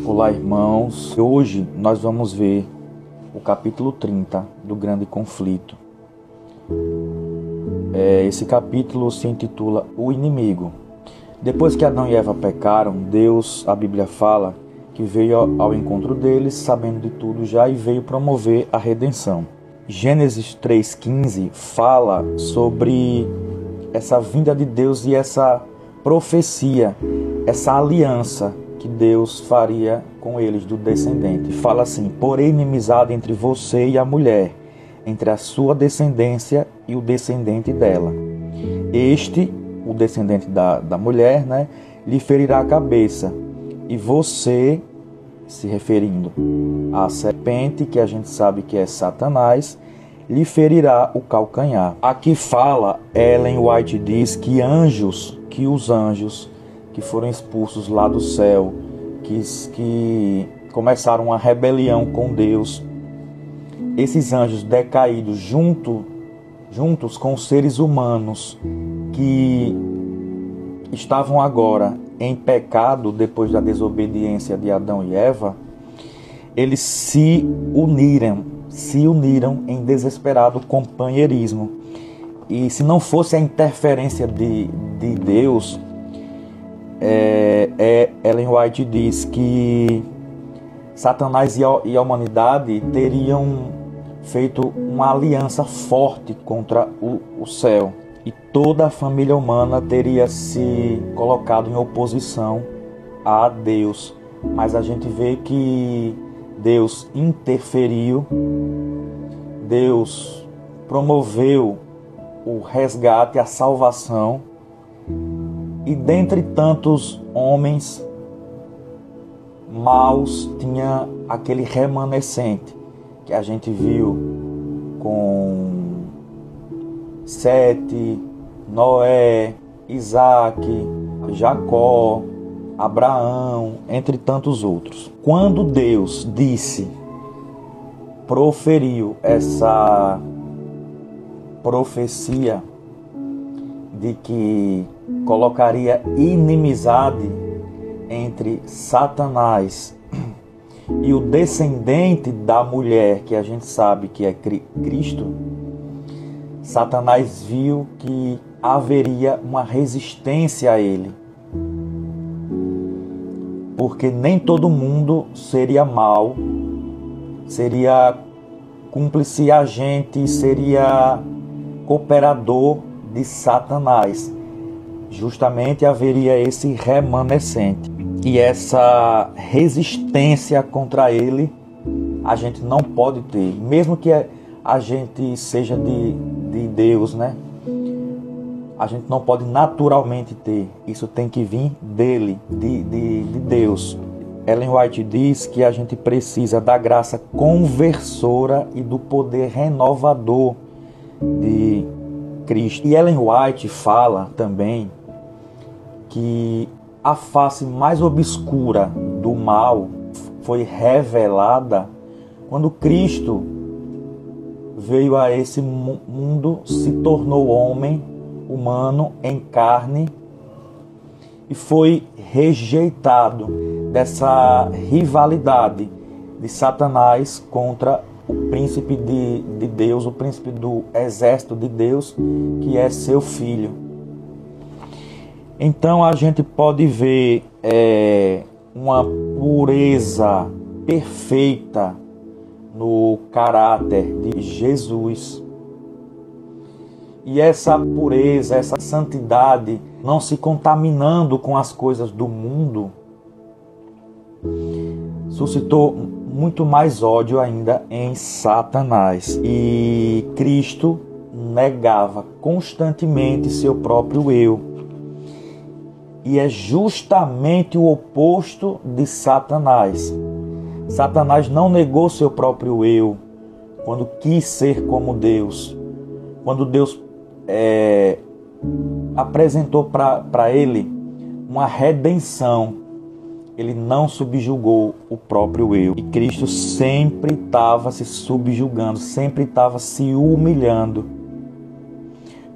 Olá, irmãos. Hoje nós vamos ver o capítulo 30 do Grande Conflito. Esse capítulo se intitula O Inimigo. Depois que Adão e Eva pecaram, Deus, a Bíblia fala, que veio ao encontro deles, sabendo de tudo já, e veio promover a redenção. Gênesis 3,15 fala sobre essa vinda de Deus e essa profecia, essa aliança que Deus faria com eles, do descendente. Fala assim: porém inimizade entre você e a mulher, entre a sua descendência e o descendente dela. Este, o descendente da mulher, lhe ferirá a cabeça, e você, se referindo à serpente, que a gente sabe que é Satanás, lhe ferirá o calcanhar. Aqui fala, Ellen White diz que os anjos que foram expulsos lá do céu, que começaram uma rebelião com Deus, esses anjos decaídos juntos com os seres humanos que estavam agora em pecado depois da desobediência de Adão e Eva, eles se uniram em desesperado companheirismo. E se não fosse a interferência de Deus, Ellen White diz que Satanás e a humanidade teriam feito uma aliança forte contra o céu, e toda a família humana teria se colocado em oposição a Deus. Mas a gente vê que Deus interferiu, Deus promoveu o resgate, a salvação, e dentre tantos homens maus tinha aquele remanescente que a gente viu com Sete, Noé, Isaac, Jacó, Abraão, entre tantos outros. Quando Deus proferiu essa profecia de que colocaria inimizade entre Satanás e o descendente da mulher, que a gente sabe que é Cristo, Satanás viu que haveria uma resistência a ele, porque nem todo mundo seria mau, seria cúmplice, agente, seria cooperador de Satanás. Justamente haveria esse remanescente, e essa resistência contra ele a gente não pode ter, mesmo que a gente seja de Deus, a gente não pode naturalmente ter. Isso tem que vir dele, de Deus. Ellen White diz que a gente precisa da graça conversora e do poder renovador de Cristo. E Ellen White fala também que a face mais obscura do mal foi revelada quando Cristo veio a esse mundo, se tornou homem, humano, em carne, e foi rejeitado dessa rivalidade de Satanás contra o príncipe de Deus, o príncipe do exército de Deus, que é seu filho. Então a gente pode ver uma pureza perfeita no caráter de Jesus. E essa pureza, essa santidade, não se contaminando com as coisas do mundo, suscitou muito mais ódio ainda em Satanás. E Cristo negava constantemente seu próprio eu. E é justamente o oposto de Satanás. Satanás não negou seu próprio eu quando quis ser como Deus. Quando Deus apresentou para ele uma redenção, ele não subjugou o próprio eu. E Cristo sempre estava se subjugando, sempre estava se humilhando.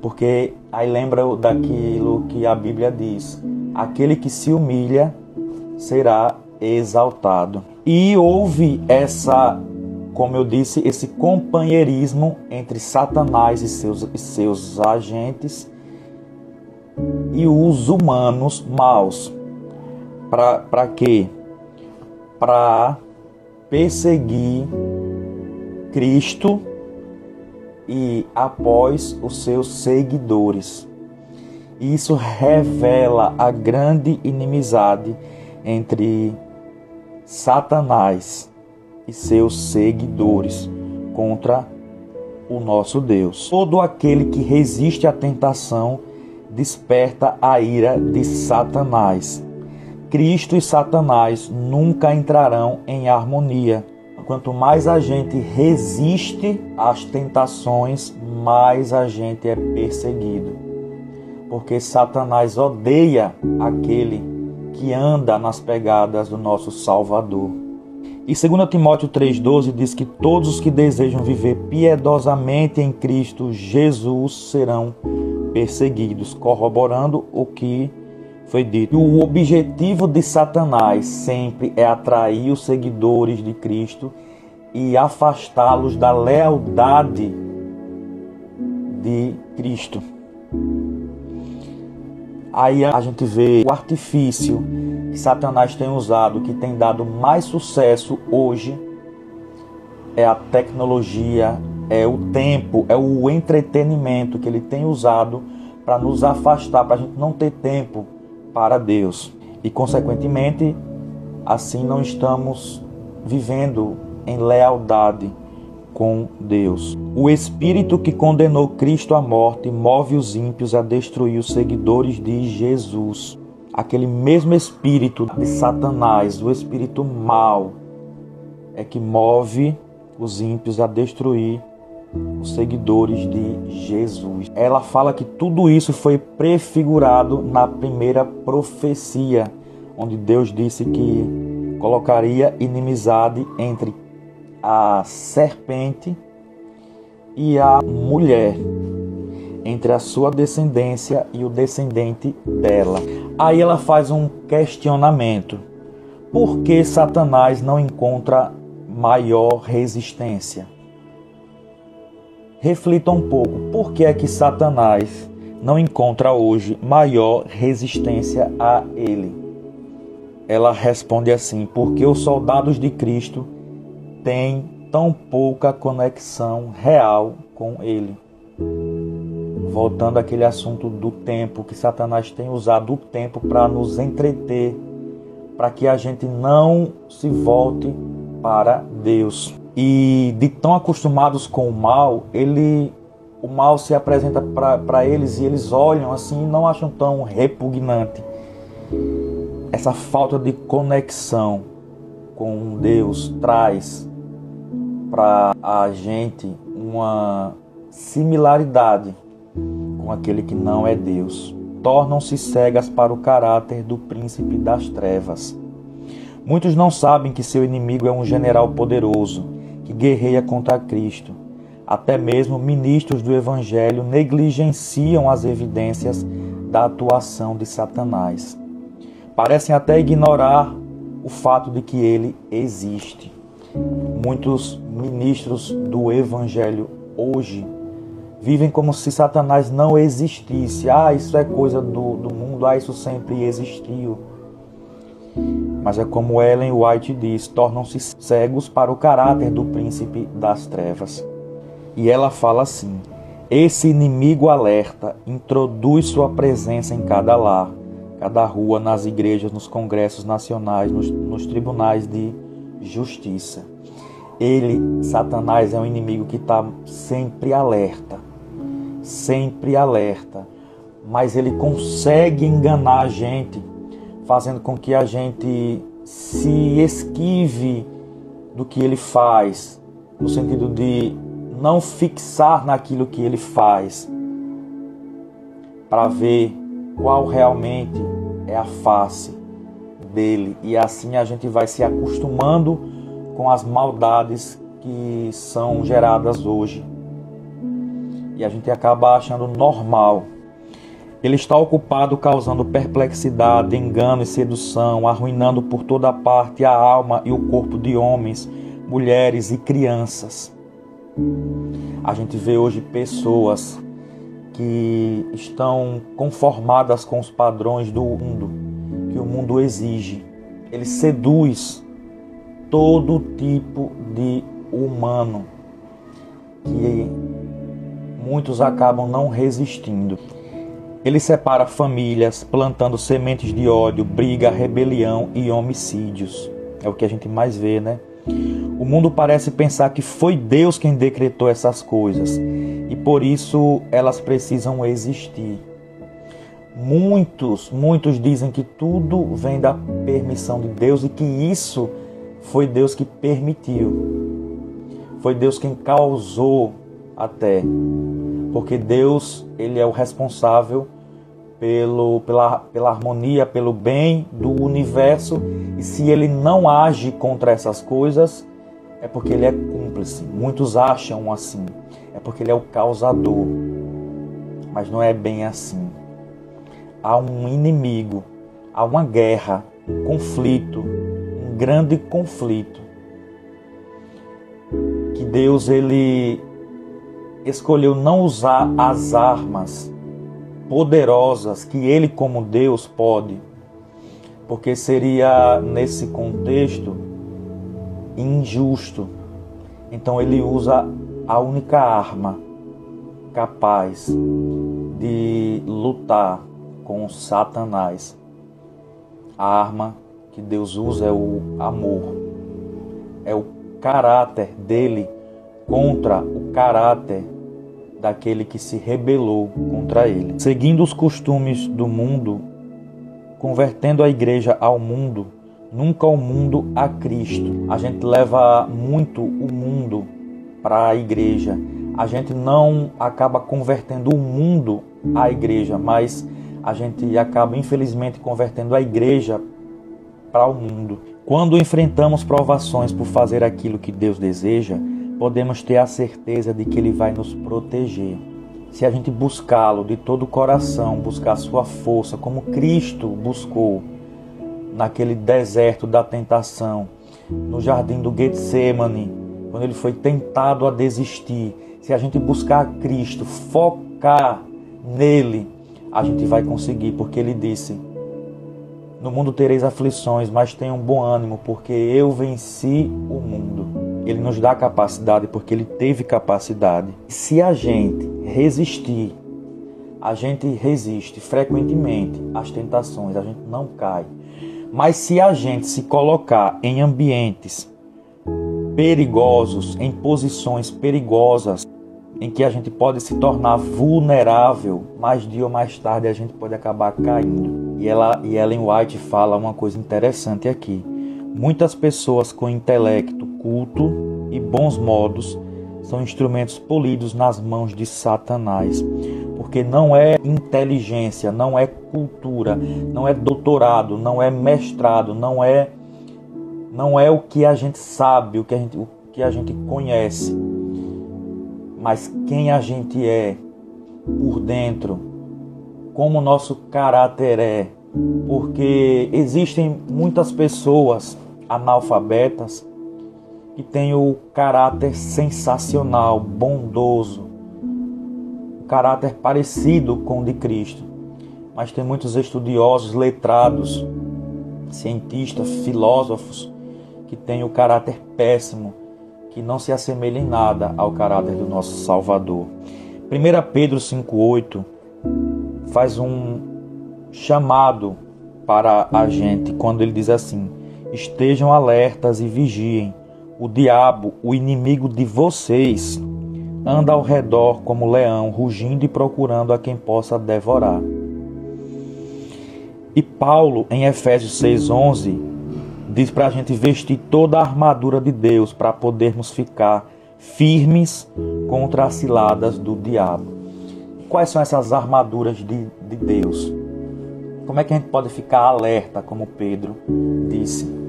Porque aí lembra daquilo que a Bíblia diz: aquele que se humilha será exaltado. E houve como eu disse, esse companheirismo entre Satanás e seus agentes e os humanos maus. Para quê? Para perseguir Cristo e após os seus seguidores. Isso revela a grande inimizade entre Satanás e seus seguidores contra o nosso Deus. Todo aquele que resiste à tentação desperta a ira de Satanás. Cristo e Satanás nunca entrarão em harmonia. Quanto mais a gente resiste às tentações, mais a gente é perseguido. Porque Satanás odeia aquele que anda nas pegadas do nosso Salvador. E 2 Timóteo 3,12 diz que todos os que desejam viver piedosamente em Cristo Jesus serão perseguidos, corroborando o que foi dito. O objetivo de Satanás sempre é atrair os seguidores de Cristo e afastá-los da lealdade de Cristo. Aí a gente vê o artifício que Satanás tem usado, que tem dado mais sucesso hoje, é a tecnologia, é o tempo, é o entretenimento que ele tem usado para nos afastar, para a gente não ter tempo para Deus. E, consequentemente, assim não estamos vivendo em lealdade com Deus. O Espírito que condenou Cristo à morte move os ímpios a destruir os seguidores de Jesus. Aquele mesmo espírito de Satanás, o espírito mau, é que move os ímpios a destruir os seguidores de Jesus. Ela fala que tudo isso foi prefigurado na primeira profecia, onde Deus disse que colocaria inimizade entre a serpente e a mulher, entre a sua descendência e o descendente dela. Aí ela faz um questionamento. Por que Satanás não encontra maior resistência? Reflita um pouco. Por que é que Satanás não encontra hoje maior resistência a ele? Ela responde assim: porque os soldados de Cristo têm tão pouca conexão real com ele. Voltando àquele assunto do tempo, que Satanás tem usado o tempo para nos entreter, para que a gente não se volte para Deus. E de tão acostumados com o mal mal se apresenta para eles e eles olham assim e não acham tão repugnante. Essa falta de conexão com Deus traz para a gente uma similaridade com aquele que não é Deus. Tornam-se cegas para o caráter do príncipe das trevas. Muitos não sabem que seu inimigo é um general poderoso que guerreia contra Cristo. Até mesmo ministros do Evangelho negligenciam as evidências da atuação de Satanás. Parecem até ignorar o fato de que ele existe. Muitos ministros do Evangelho hoje vivem como se Satanás não existisse. Isso é coisa do mundo, isso sempre existiu. Mas é como Ellen White diz, tornam-se cegos para o caráter do príncipe das trevas. E ela fala assim: esse inimigo alerta introduz sua presença em cada lar, cada rua, nas igrejas, nos congressos nacionais, nos tribunais de justiça. Satanás, é um inimigo que está sempre alerta, mas ele consegue enganar a gente, fazendo com que a gente se esquive do que ele faz, no sentido de não fixar naquilo que ele faz, para ver qual realmente é a face dele. E assim a gente vai se acostumando com as maldades que são geradas hoje. E a gente acaba achando normal. Ele está ocupado causando perplexidade, engano e sedução, arruinando por toda parte a alma e o corpo de homens, mulheres e crianças. A gente vê hoje pessoas que estão conformadas com os padrões do mundo, que o mundo exige. Ele seduz todo tipo de humano, que muitos acabam não resistindo. Ele separa famílias, plantando sementes de ódio, briga, rebelião e homicídios. É o que a gente mais vê, né? O mundo parece pensar que foi Deus quem decretou essas coisas e por isso elas precisam existir. Muitos dizem que tudo vem da permissão de Deus e que isso foi Deus que permitiu. Foi Deus quem causou até. Porque Deus, ele é o responsável pela harmonia, pelo bem do universo. E se ele não age contra essas coisas, é porque ele é cúmplice. Muitos acham assim. É porque ele é o causador. Mas não é bem assim. Há um inimigo, há uma guerra, um conflito, um grande conflito. Que Deus, ele escolheu não usar as armas poderosas que ele, como Deus, pode, porque seria, nesse contexto, injusto. Então ele usa a única arma capaz de lutar com Satanás. A arma que Deus usa é o amor, é o caráter dele contra o caráter daquele que se rebelou contra ele. Seguindo os costumes do mundo, convertendo a igreja ao mundo, nunca o mundo a Cristo. A gente leva muito o mundo para a igreja. A gente não acaba convertendo o mundo à igreja, mas a gente acaba, infelizmente, convertendo a igreja para o mundo. Quando enfrentamos provações por fazer aquilo que Deus deseja, podemos ter a certeza de que Ele vai nos proteger. Se a gente buscá-lo de todo o coração, buscar a sua força, como Cristo buscou naquele deserto da tentação, no jardim do Getsemane, quando ele foi tentado a desistir. Se a gente buscar a Cristo, focar nele, a gente vai conseguir, porque ele disse: no mundo tereis aflições, mas tenham bom ânimo, porque eu venci o mundo. Ele nos dá capacidade porque ele teve capacidade. Se a gente resistir, a gente resiste frequentemente às tentações, a gente não cai. Mas se a gente se colocar em ambientes perigosos, em posições perigosas, em que a gente pode se tornar vulnerável, mais dia ou mais tarde a gente pode acabar caindo. E Ellen White fala uma coisa interessante aqui. Muitas pessoas com intelecto culto e bons modos são instrumentos polidos nas mãos de Satanás, porque não é inteligência, não é cultura, não é doutorado, não é mestrado, não é o que a gente sabe, o que a gente conhece, mas quem a gente é por dentro, como o nosso caráter é, porque existem muitas pessoas analfabetas que têm o caráter sensacional, bondoso, um caráter parecido com o de Cristo, mas tem muitos estudiosos, letrados, cientistas, filósofos que têm o caráter péssimo, que não se assemelha em nada ao caráter do nosso Salvador. 1 Pedro 5,8 faz um chamado para a gente quando ele diz assim: estejam alertas e vigiem. O diabo, o inimigo de vocês, anda ao redor como leão, rugindo e procurando a quem possa devorar. E Paulo, em Efésios 6,11, diz para a gente vestir toda a armadura de Deus para podermos ficar firmes contra as ciladas do diabo. Quais são essas armaduras de Deus? Como é que a gente pode ficar alerta, como Pedro disse?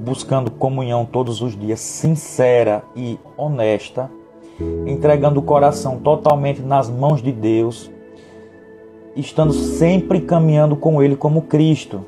Buscando comunhão todos os dias, sincera e honesta, entregando o coração totalmente nas mãos de Deus estando sempre caminhando com Ele como Cristo.